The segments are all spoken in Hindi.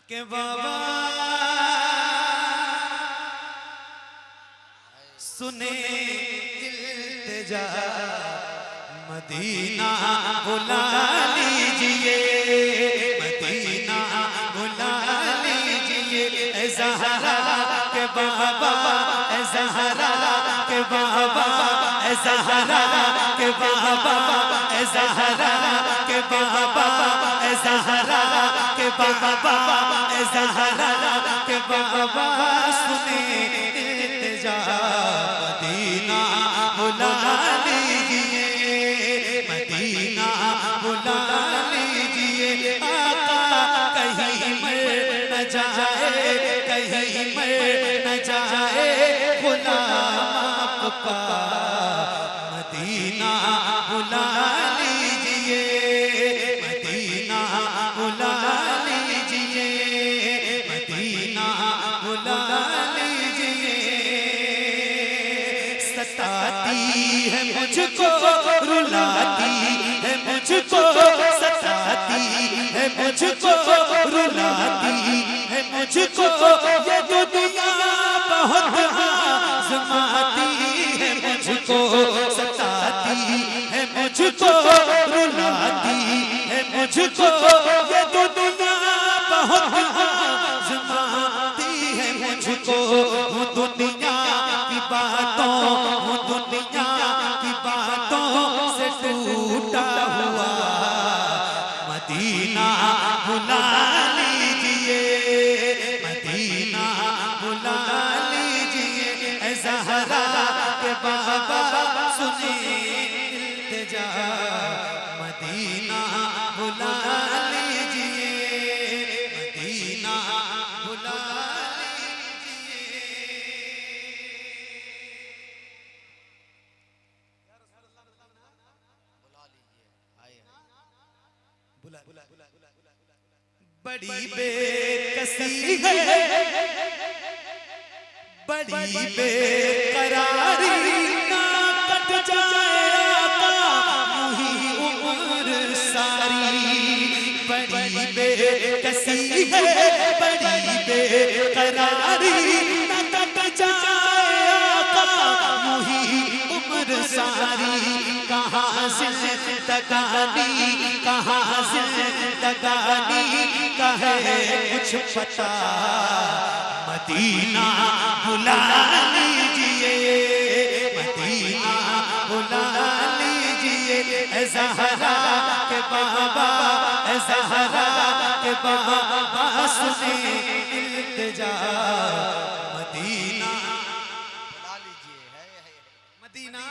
के बाबा सुने इल्तिजा मदीना बुला लीजिए, मदीना बुला लीजिए। ए ज़हरा के बाबा, ए ज़हरा के बाबा, ए ज़हरा के बाबा, ए ज़हरा के बाबा, ए ज़हरा के बाबा, ए ज़हरा के बाबा सुने इल्तिजा मदीना बुला लीजिए, मदीना बुला लीजिए। आका कहीं मर न जाए, कहीं मर न जाए, गुलाम आपका मदीना बुला लीजिए, मदीना बुला लीजिए, मदीना बुला लीजिए। सताती है मुझको, रुलाती है मुझको, सताती है मुझको, रुलाती है मुझको, ये दुनिया बहुत आज़माती है मुझको, सताती है मुझको, रुलाती है मुझको, ये दुनिया बहुत आज़माती है मुझको। हूँ दुनिया की बातों, हूँ दुनिया की बातों से टूटा हुआ, मदीना बुला लीजिए, मदीना बुला लीजिए। ए ज़हरा के बाबा सुने इल्तिजा मदीना बुला लीजिए, मदीना बुला बड़ी बेकसी है, बड़ी बेकरारी, ना कट जाए आका यूं ही उम्र सारी। बड़ी बेकसी है, बड़ी बेकरारी, ना कट जाए आका यूं ही उम्र सारी। कहाँ ज़िंदगानी, कहाँ ज़िंदगानी का है कुछ पता, मदीना बुला लीजिए, मदीना बुला लीजिए। ए ज़हरा के बाबा, ए ज़हरा के बाबा सुने इल्तिजा मदीना बुला लीजिए, मदीना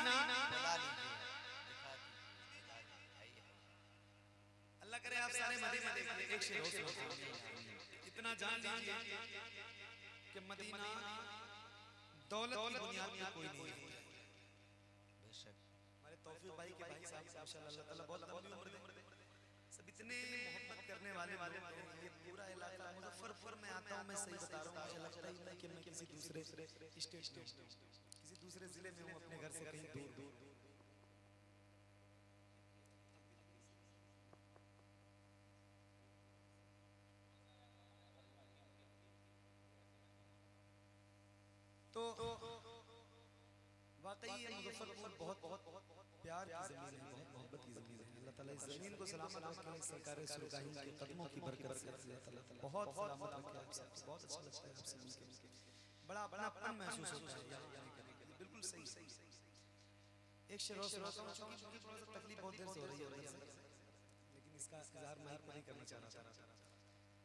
करे आप सारे मदीना देखिए। एक शेर इतना जान लीजिए कि मदीना दौलत की बुनियाद में कोई नहीं है। बेशक हमारे तौफीक भाई के भाई साहब माशाअल्लाह, अल्लाह ताला बहुत लंबी उम्र दे। सब इतने मोहब्बत करने वाले ये पूरा इलाका मुजफ्फरपुर में आता हूं, मैं सही बता रहा हूं, मुझे लगता ही नहीं कि मैं किसी दूसरे स्टेट में, किसी दूसरे जिले में हूं, अपने घर से कहीं दूर। तो वाकई ये मुजफ्फरपुर बहुत प्यार की ज़मीन है, बहुत मोहब्बत की ज़मीन है। अल्लाह ताला इस ज़मीन को सलामत रखे, सरकार सुरगाही के कदमों की बरकत से अल्लाह ताला बहुत सलामत रखे। आप सब बहुत अच्छा लगता है आपसे मिलकर, बड़ा अपनापन महसूस होता है यहाँ करने के लिए। बिल्कुल सही। एक शेर और सुनाता हूँ, क्योंकि थोड़ा सा तकलीफ बहुत देर से हो रही है अंदर से, लेकिन इसका इज़हार माइक पर नहीं करना चाह रहा था,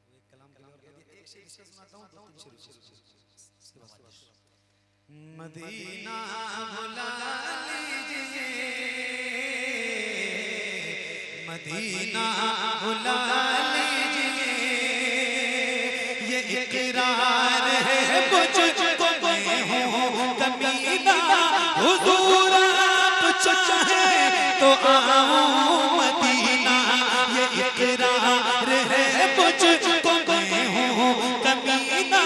वो एक कलाम के लिए और कह दिया। एक शेर इसका सुनाता हूँ, दो तीन शेर मदीना बुला लीजिए, मदीना बुला लीजिए। ये इकरार है मुझको मैं हूँ कमीना, हुजूर आप चाहे तो आओ मदीना। ये इकरार है मुझको मैं हूँ कमीना,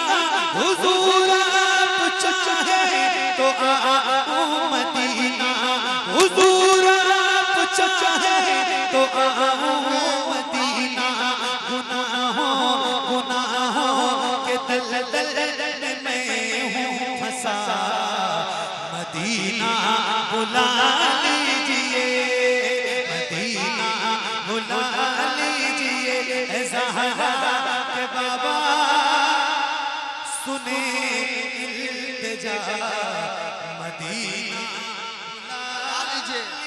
हुजूर चाहे तो आओ मदीना, हुजूर आप चाहे तो आओ मदीना। गुनाहों दलदल में मैं हूँ फंसा, मदीना बुला लीजिए, मदीना बुला लीजिए, ऐ ज़हरा के बाबा सुने इल्तिजा, मदीना बुला लीजिए।